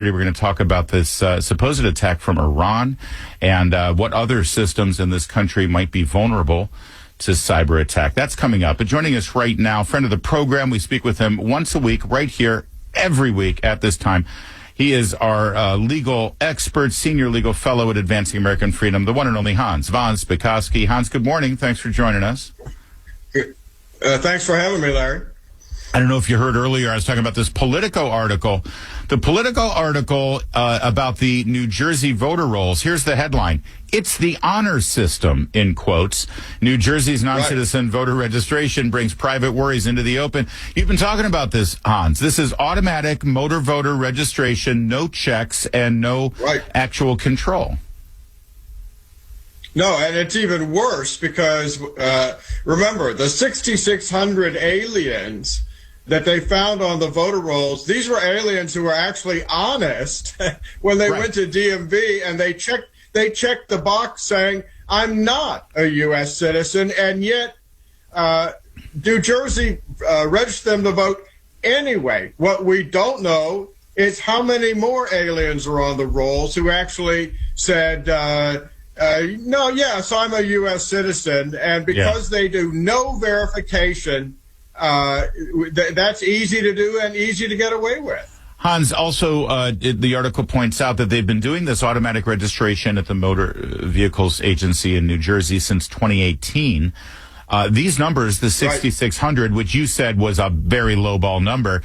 We're going to talk about this supposed attack from Iran and what other systems in this country might be vulnerable to cyber attack. That's coming up. But joining us right now, friend of the program, we speak with him once a week, right here, every week at this time. He is our legal expert, senior legal fellow at Advancing American Freedom, the one and only Hans von Spakovsky. Hans, good morning. Thanks for joining us. Thanks for having me, Larry. I don't know if you heard earlier, I was talking about this Politico article. The Politico article about the New Jersey voter rolls. Here's the headline. It's the honor system, in quotes. New Jersey's non-citizen voter registration brings private worries into the open. You've been talking about this, Hans. This is automatic motor voter registration, no checks, and no actual control. No, and it's even worse because, remember, the 6,600 aliens that they found on the voter rolls, these were aliens who were actually honest when they went to DMV and they checked the box saying, I'm not a U.S. citizen, and yet New Jersey registered them to vote anyway. What we don't know is how many more aliens are on the rolls who actually said, no, yes, I'm a U.S. citizen, and because they do no verification, that's easy to do and easy to get away with. Hans, also, the article points out that they've been doing this automatic registration at the Motor Vehicles Agency in New Jersey since 2018. These numbers, the 6,600, which you said was a very lowball number,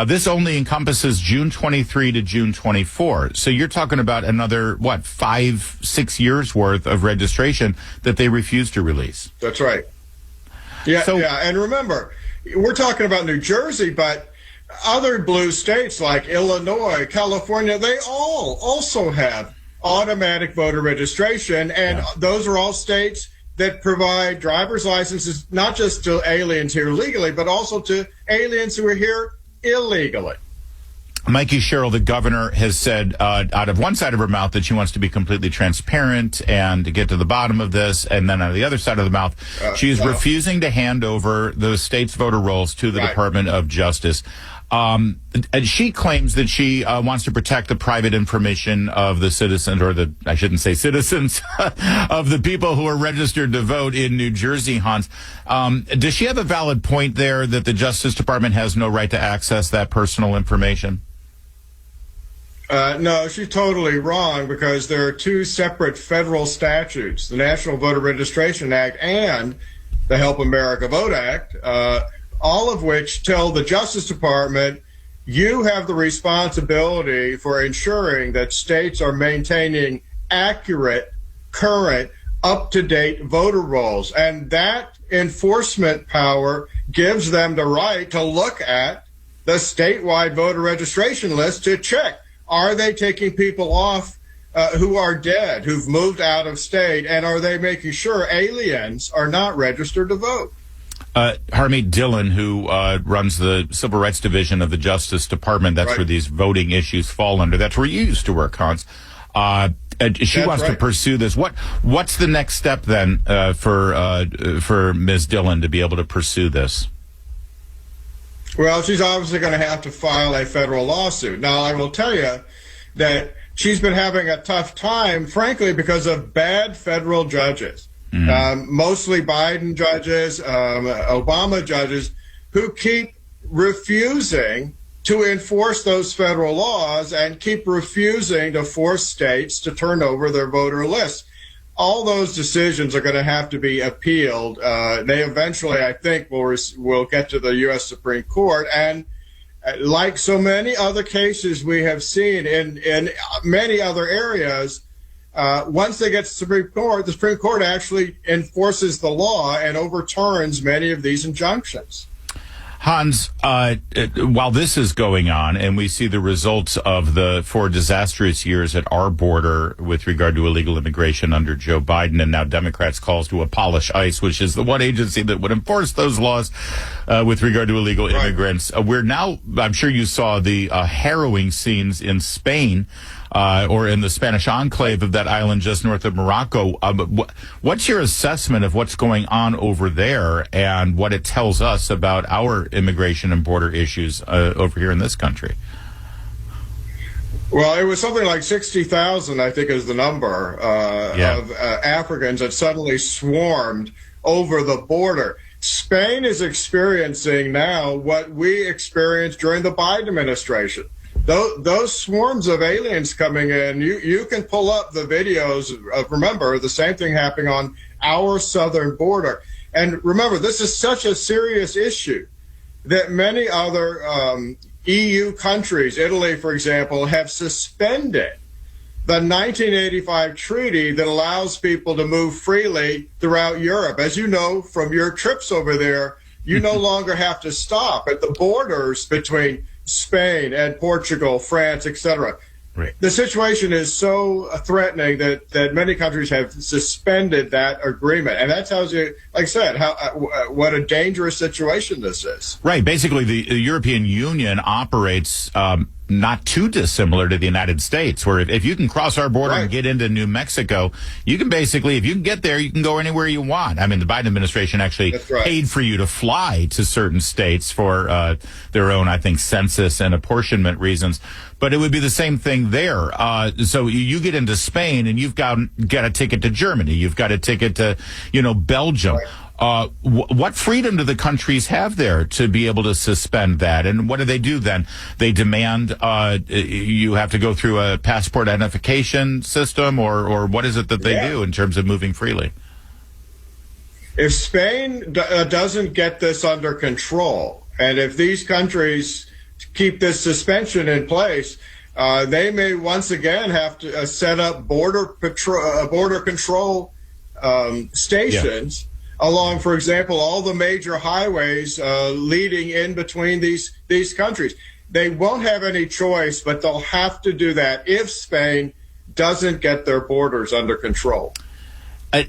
this only encompasses June 23 to June 24. So you're talking about another, 5-6 years worth of registration that they refuse to release. That's right. Yeah, and remember, we're talking about New Jersey, but other blue states like Illinois, California, they all also have automatic voter registration, and those are all states that provide driver's licenses not just to aliens here legally, but also to aliens who are here illegally. Mikey Sherrill, the governor, has said out of one side of her mouth that she wants to be completely transparent and to get to the bottom of this, and then out of the other side of the mouth, she is refusing to hand over the state's voter rolls to the Department of Justice. And she claims that she wants to protect the private information of the citizens, or I shouldn't say citizens, of the people who are registered to vote in New Jersey, Hans. Does she have a valid point there that the Justice Department has no right to access that personal information? No, she's totally wrong, because there are two separate federal statutes, the National Voter Registration Act and the Help America Vote Act, all of which tell the Justice Department, you have the responsibility for ensuring that states are maintaining accurate, current, up-to-date voter rolls. And that enforcement power gives them the right to look at the statewide voter registration list to check, are they taking people off who are dead, who've moved out of state, and are they making sure aliens are not registered to vote? Harmeet Dillon, who runs the Civil Rights Division of the Justice Department, that's where these voting issues fall under. That's where you used to work, Hans. She wants to pursue this. What's the next step then for Ms. Dillon to be able to pursue this? Well, she's obviously going to have to file a federal lawsuit. Now, I will tell you that she's been having a tough time, frankly, because of bad federal judges. Mostly Biden judges, Obama judges, who keep refusing to enforce those federal laws and keep refusing to force states to turn over their voter lists. All those decisions are going to have to be appealed. They eventually, I think, will get to the U.S. Supreme Court. And like so many other cases we have seen in many other areas, once they get to the Supreme Court actually enforces the law and overturns many of these injunctions. Hans, while this is going on and we see the results of the 4 disastrous years at our border with regard to illegal immigration under Joe Biden, and now Democrats' calls to abolish ICE, which is the one agency that would enforce those laws with regard to illegal immigrants. We're now, I'm sure you saw the harrowing scenes in Spain, or in the Spanish enclave of that island just north of Morocco. What's your assessment of what's going on over there and what it tells us about our immigration and border issues over here in this country? Well, it was something like 60,000, I think, is the number of Africans that suddenly swarmed over the border. Spain is experiencing now what we experienced during the Biden administration. Those swarms of aliens coming in, you can pull up the videos of, remember, the same thing happening on our southern border. And remember, this is such a serious issue that many other EU countries, Italy, for example, have suspended the 1985 treaty that allows people to move freely throughout Europe. As you know from your trips over there, you no longer have to stop at the borders between Spain and Portugal, France, etc. Right. The situation is so threatening that many countries have suspended that agreement. And that tells you, like I said, what a dangerous situation this is. Right. Basically, the European Union operates not too dissimilar to the United States, where if you can cross our border and get into New Mexico, you can basically, if you can get there, you can go anywhere you want. I mean, the Biden administration actually paid for you to fly to certain states for their own, I think, census and apportionment reasons. But it would be the same thing there. So you get into Spain and you've got a ticket to Germany. You've got a ticket to, Belgium. What freedom do the countries have there to be able to suspend that? And what do they do then? They demand you have to go through a passport identification system, or what is it that they do in terms of moving freely? If Spain doesn't get this under control, and if these countries keep this suspension in place, they may once again have to set up border control stations along, for example, all the major highways leading in between these countries. They won't have any choice, but they'll have to do that if Spain doesn't get their borders under control.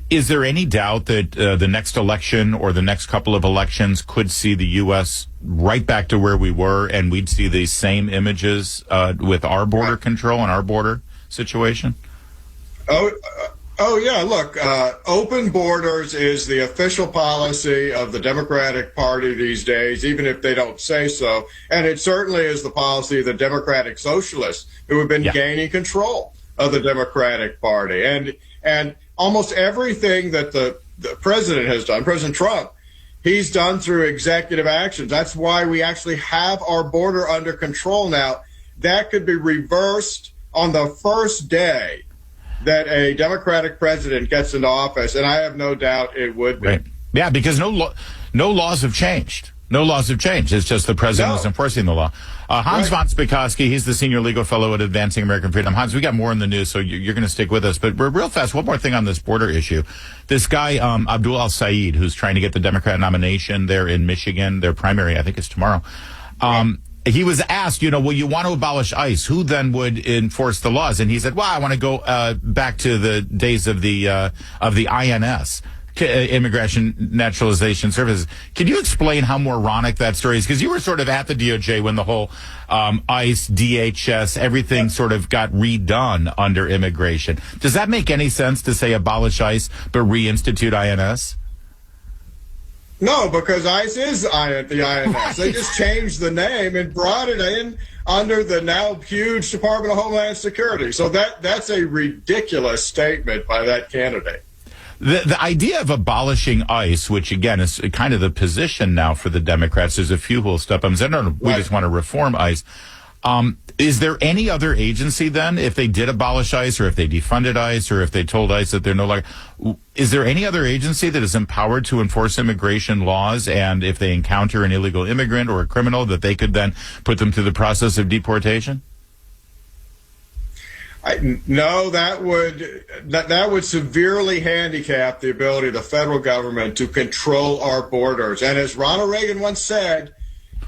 Is there any doubt that the next election or the next couple of elections could see the U.S. right back to where we were, and we'd see these same images with our border control and our border situation? Oh, yeah. Look, open borders is the official policy of the Democratic Party these days, even if they don't say so. And it certainly is the policy of the Democratic Socialists, who have been gaining control of the Democratic Party. And almost everything that the president has done, President Trump, he's done through executive actions. That's why we actually have our border under control now. That could be reversed on the first day that a Democratic president gets into office, and I have no doubt it would be. Right. Yeah, because no laws have changed. No laws have changed. It's just the president is enforcing the law. Hans von Spakovsky, he's the senior legal fellow at Advancing American Freedom. Hans, we got more in the news, so you're going to stick with us. But real fast, one more thing on this border issue. This guy, Abdul al-Said, who's trying to get the Democrat nomination there in Michigan, their primary, I think it's tomorrow. He was asked, well, you want to abolish ICE. Who then would enforce the laws? And he said, well, I want to go back to the days of the INS. Immigration Naturalization Services. Can you explain how moronic that story is? Because you were sort of at the DOJ when the whole ICE, DHS, everything sort of got redone under immigration. Does that make any sense to say abolish ICE but reinstitute INS? No, because ICE is the INS. They just changed the name and brought it in under the now huge Department of Homeland Security. So that's a ridiculous statement by that candidate. The idea of abolishing ICE, which again is kind of the position now for the Democrats, there's a few who will step up and say, no, we just want to reform ICE. Is there any other agency then, if they did abolish ICE or if they defunded ICE or if they told ICE that they're no longer, is there any other agency that is empowered to enforce immigration laws, and if they encounter an illegal immigrant or a criminal, that they could then put them through the process of deportation? No, that would severely handicap the ability of the federal government to control our borders. And as Ronald Reagan once said,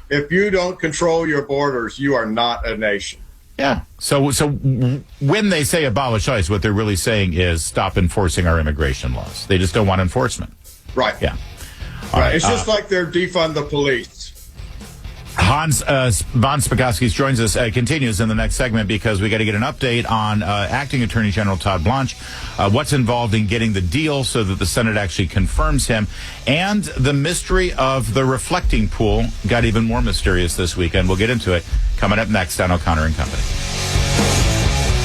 if you don't control your borders, you are not a nation. Yeah. So when they say abolish ICE, what they're really saying is stop enforcing our immigration laws. They just don't want enforcement. Right. Yeah. Right. It's just like they're defund the police. Hans von Spakovsky joins us, continues in the next segment because we got to get an update on Acting Attorney General Todd Blanche, what's involved in getting the deal so that the Senate actually confirms him, and the mystery of the reflecting pool got even more mysterious this weekend. We'll get into it coming up next on O'Connor and Company.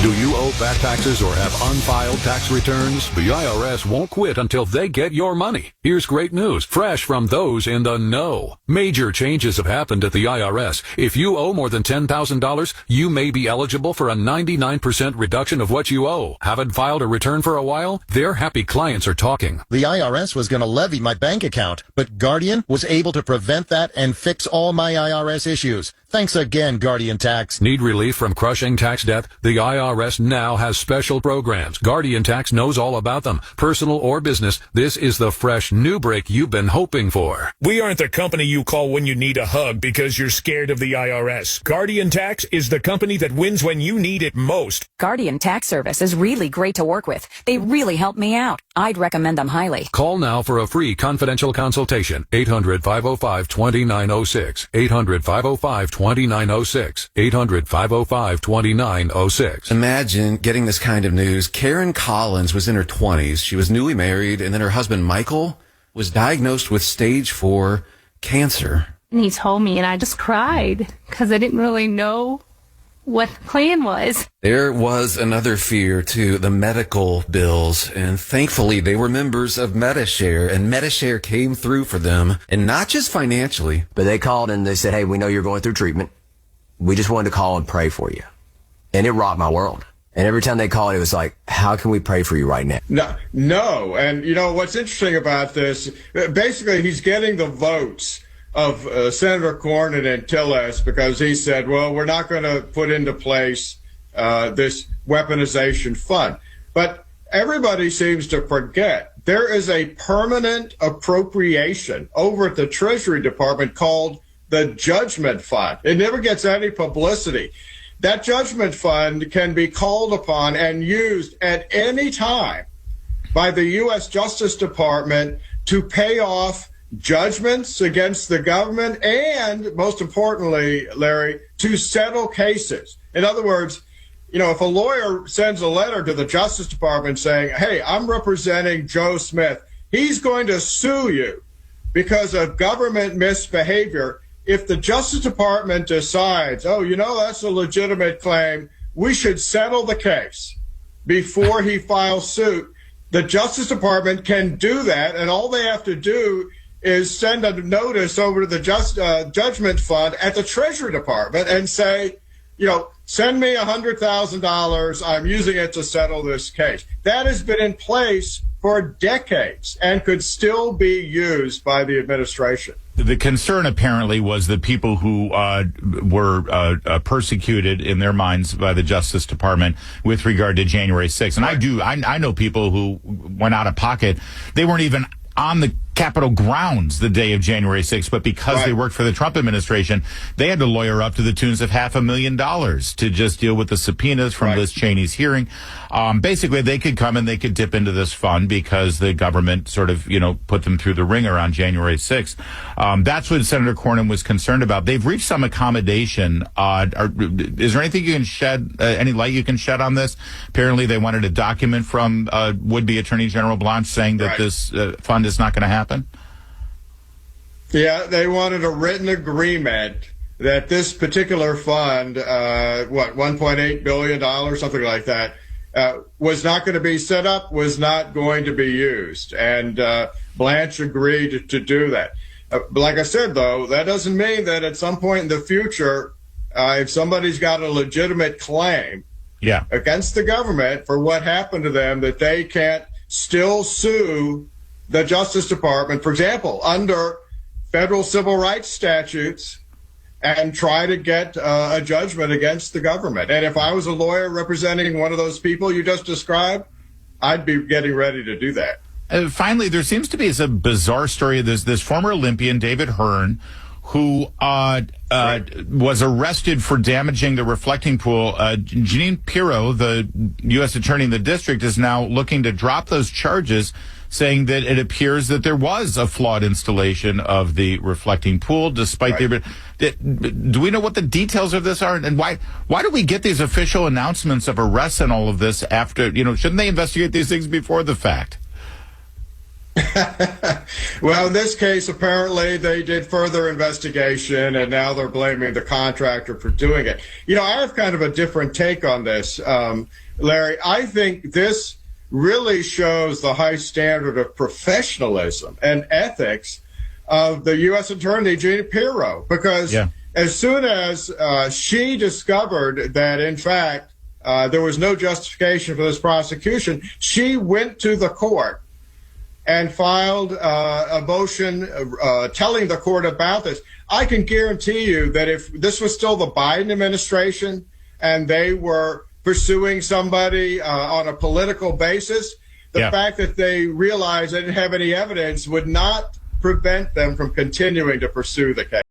Do you owe back taxes or have unfiled tax returns? The IRS won't quit until they get your money. Here's great news, fresh from those in the know. Major changes have happened at the IRS. If you owe more than $10,000, you may be eligible for a 99% reduction of what you owe. Haven't filed a return for a while? Their happy clients are talking. The IRS was going to levy my bank account, but Guardian was able to prevent that and fix all my IRS issues. Thanks again, Guardian Tax. Need relief from crushing tax debt? The IRS now has special programs. Guardian Tax knows all about them. Personal or business, this is the fresh new break you've been hoping for. We aren't the company you call when you need a hug because you're scared of the IRS. Guardian Tax is the company that wins when you need it most. Guardian Tax Service is really great to work with. They really help me out. I'd recommend them highly. Call now for a free confidential consultation. 800-505-2906. 800-505-2906. 800-505-2906. Imagine getting this kind of news. Karen Collins was in her 20s. She was newly married, and then her husband, Michael, was diagnosed with stage 4 cancer. And he told me, and I just cried because I didn't really know what the plan was. There was another fear, too, the medical bills. And thankfully, they were members of MediShare, and MediShare came through for them. And not just financially. But they called and they said, hey, we know you're going through treatment. We just wanted to call and pray for you. And it rocked my world. And every time they called, it was like, how can we pray for you right now? No. And, you know, what's interesting about this, basically, he's getting the votes of Senator Cornyn and Tillis because he said, well, we're not going to put into place this weaponization fund. But everybody seems to forget there is a permanent appropriation over at the Treasury Department called the Judgment Fund. It never gets any publicity. That Judgment Fund can be called upon and used at any time by the U.S. Justice Department to pay off judgments against the government and, most importantly, Larry, to settle cases. In other words, you know, if a lawyer sends a letter to the Justice Department saying, hey, I'm representing Joe Smith, he's going to sue you because of government misbehavior. If the Justice Department decides, oh, you know, that's a legitimate claim, we should settle the case before he files suit, the Justice Department can do that, and all they have to do is send a notice over to the Judgment Fund at the Treasury Department and say, you know, send me $100,000. I'm using it to settle this case. That has been in place for decades and could still be used by the administration. The concern apparently was the people who were persecuted in their minds by the Justice Department with regard to January 6th. And I know people who went out of pocket. They weren't even on the Capitol grounds the day of January 6th, but because they worked for the Trump administration, they had to lawyer up to the tunes of $500,000 to just deal with the subpoenas from Liz Cheney's hearing. Basically, they could come and they could dip into this fund because the government sort of, you know, put them through the ringer on January 6th. That's what Senator Cornyn was concerned about. They've reached some accommodation. Is there anything you can shed, any light you can shed on this? Apparently, they wanted a document from would-be Attorney General Blanche saying that this fund is not going to happen. Yeah, they wanted a written agreement that this particular fund, $1.8 billion, something like that, was not going to be set up, was not going to be used. And Blanche agreed to do that. Like I said, though, that doesn't mean that at some point in the future, if somebody's got a legitimate claim against the government for what happened to them, that they can't still sue the Justice Department, for example, under federal civil rights statutes, and try to get a judgment against the government. And if I was a lawyer representing one of those people you just described, I'd be getting ready to do that. Finally, there seems to be a bizarre story of this former Olympian, David Hearn, who was arrested for damaging the reflecting pool. Jeanine Pirro, the U.S. attorney in the district, is now looking to drop those charges, saying that it appears that there was a flawed installation of the reflecting pool, despite do we know what the details of this are? And why do we get these official announcements of arrests and all of this after, you know, shouldn't they investigate these things before the fact? Well, in this case, apparently they did further investigation, and now they're blaming the contractor for doing it. You know, I have kind of a different take on this, Larry. I think this really shows the high standard of professionalism and ethics of the U.S. Attorney, Gina Pirro, because as soon as she discovered that, in fact, there was no justification for this prosecution, she went to the court and filed a motion telling the court about this. I can guarantee you that if this was still the Biden administration and they were pursuing somebody on a political basis, the fact that they realized they didn't have any evidence would not prevent them from continuing to pursue the case.